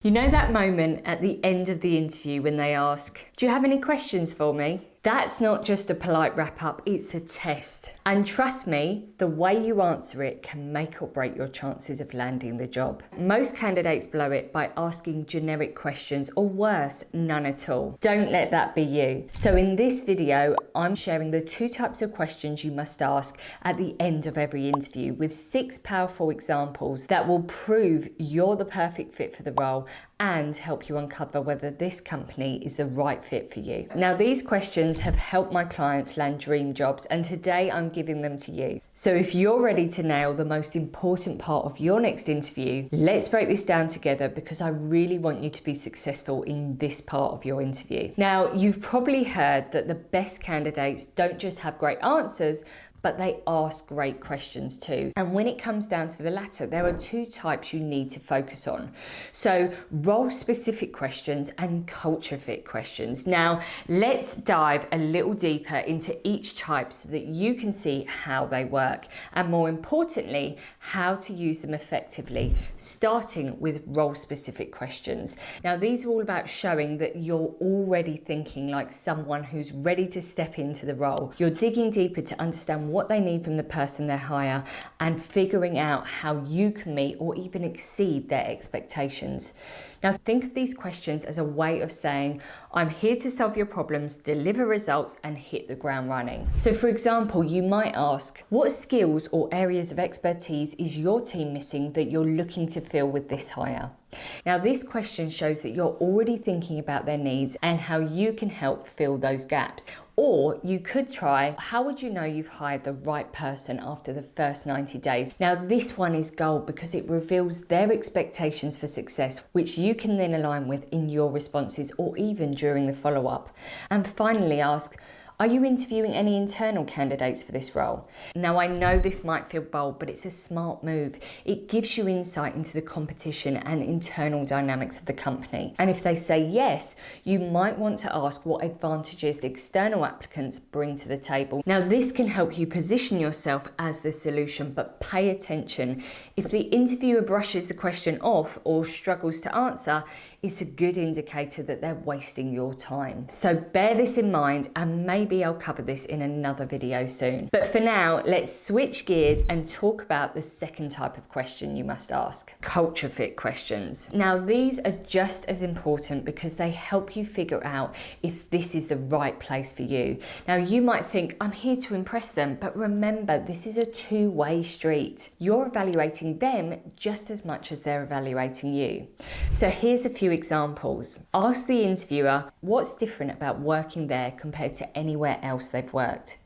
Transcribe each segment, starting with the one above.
You know that moment at the end of the interview when they ask, "Do you have any questions for me?" That's not just a polite wrap up, it's a test. And trust me, the way you answer it can make or break your chances of landing the job. Most candidates blow it by asking generic questions, or worse, none at all. Don't let that be you. So in this video, I'm sharing the 2 types of questions you must ask at the end of every interview, with 6 powerful examples that will prove you're the perfect fit for the role and help you uncover whether this company is the right fit for you. Now, these questions have helped my clients land dream jobs, and today I'm giving them to you. So if you're ready to nail the most important part of your next interview, let's break this down together, because I really want you to be successful in this part of your interview. Now, you've probably heard that the best candidates don't just have great answers, but they ask great questions too. And when it comes down to the latter, there are 2 types you need to focus on. So role-specific questions and culture fit questions. Now, let's dive a little deeper into each type so that you can see how they work, and more importantly, how to use them effectively, starting with role-specific questions. Now, these are all about showing that you're already thinking like someone who's ready to step into the role. You're digging deeper to understand what they need from the person they hire and figuring out how you can meet or even exceed their expectations. Now, think of these questions as a way of saying, I'm here to solve your problems, deliver results, and hit the ground running. So for example, you might ask, what skills or areas of expertise is your team missing that you're looking to fill with this hire? Now, this question shows that you're already thinking about their needs and how you can help fill those gaps. Or you could try, how would you know you've hired the right person after the first 90 days? Now, this one is gold because it reveals their expectations for success, which you can then align with in your responses or even during the follow-up. And finally, ask, are you interviewing any internal candidates for this role? Now, I know this might feel bold, but it's a smart move. It gives you insight into the competition and internal dynamics of the company. And if they say yes, you might want to ask what advantages external applicants bring to the table. Now, this can help you position yourself as the solution, but pay attention. If the interviewer brushes the question off or struggles to answer, it's a good indicator that they're wasting your time. So bear this in mind, and maybe I'll cover this in another video soon. But for now, let's switch gears and talk about the second type of question you must ask, culture fit questions. Now, these are just as important because they help you figure out if this is the right place for you. Now, you might think, I'm here to impress them, but remember, this is a 2-way street. You're evaluating them just as much as they're evaluating you. So here's a few examples. Ask the interviewer what's different about working there compared to anywhere else they've worked.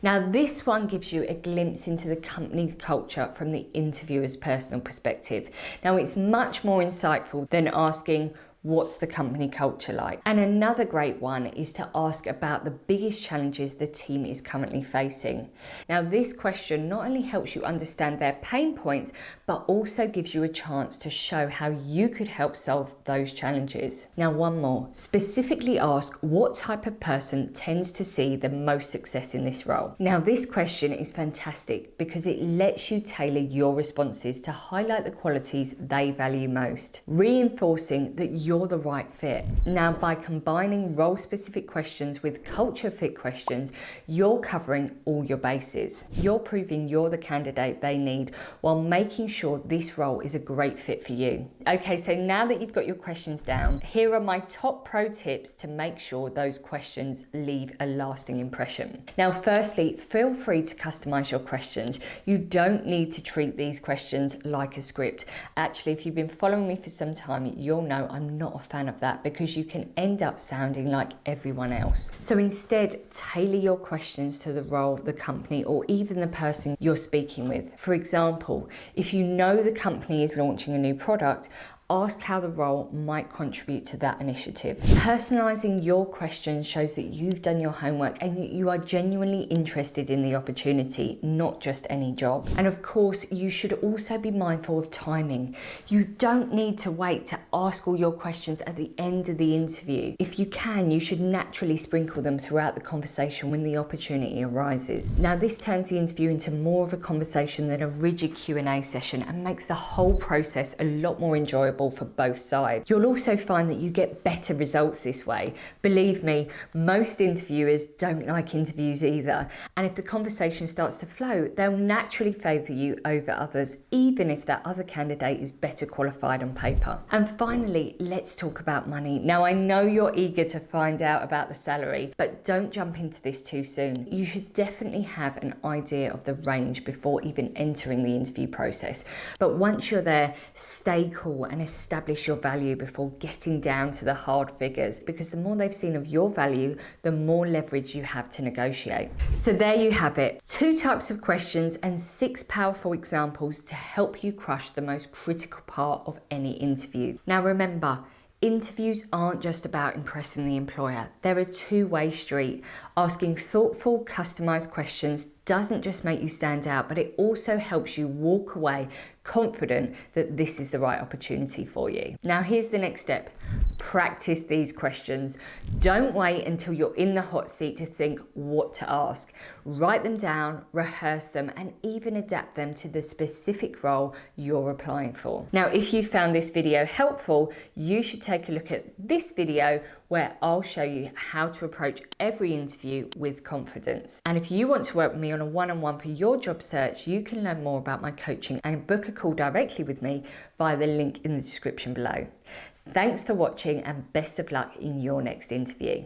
Now, this one gives you a glimpse into the company's culture from the interviewer's personal perspective. Now, it's much more insightful than asking, what's the company culture like? And another great one is to ask about the biggest challenges the team is currently facing. Now, this question not only helps you understand their pain points, but also gives you a chance to show how you could help solve those challenges. Now, one more. Specifically ask what type of person tends to see the most success in this role. Now, this question is fantastic because it lets you tailor your responses to highlight the qualities they value most, reinforcing that you're the right fit. Now, by combining role-specific questions with culture-fit questions, you're covering all your bases. You're proving you're the candidate they need while making sure this role is a great fit for you. Okay, so now that you've got your questions down, here are my top pro tips to make sure those questions leave a lasting impression. Now, firstly, feel free to customize your questions. You don't need to treat these questions like a script. Actually, if you've been following me for some time, you'll know I'm not a fan of that because you can end up sounding like everyone else. So instead, tailor your questions to the role, the company, or even the person you're speaking with. For example, if you know the company is launching a new product, ask how the role might contribute to that initiative. Personalizing your questions shows that you've done your homework and that you are genuinely interested in the opportunity, not just any job. And of course, you should also be mindful of timing. You don't need to wait to ask all your questions at the end of the interview. If you can, you should naturally sprinkle them throughout the conversation when the opportunity arises. Now, this turns the interview into more of a conversation than a rigid Q&A session and makes the whole process a lot more enjoyable enjoyable for both sides. You'll also find that you get better results this way. Believe me, most interviewers don't like interviews either. And if the conversation starts to flow, they'll naturally favour you over others, even if that other candidate is better qualified on paper. And finally, let's talk about money. Now, I know you're eager to find out about the salary, but don't jump into this too soon. You should definitely have an idea of the range before even entering the interview process. But once you're there, stay cool and establish your value before getting down to the hard figures, because the more they've seen of your value, the more leverage you have to negotiate. So there you have it. 2 types of questions and 6 powerful examples to help you crush the most critical part of any interview. Now remember, interviews aren't just about impressing the employer. They're a two-way street. Asking thoughtful, customized questions doesn't just make you stand out, but it also helps you walk away confident that this is the right opportunity for you. Now, here's the next step. Practice these questions. Don't wait until you're in the hot seat to think what to ask. Write them down, rehearse them, and even adapt them to the specific role you're applying for. Now, if you found this video helpful, you should take a look at this video where I'll show you how to approach every interview with confidence. And if you want to work with me on a one-on-one for your job search, you can learn more about my coaching and book a call directly with me via the link in the description below. Thanks for watching and best of luck in your next interview.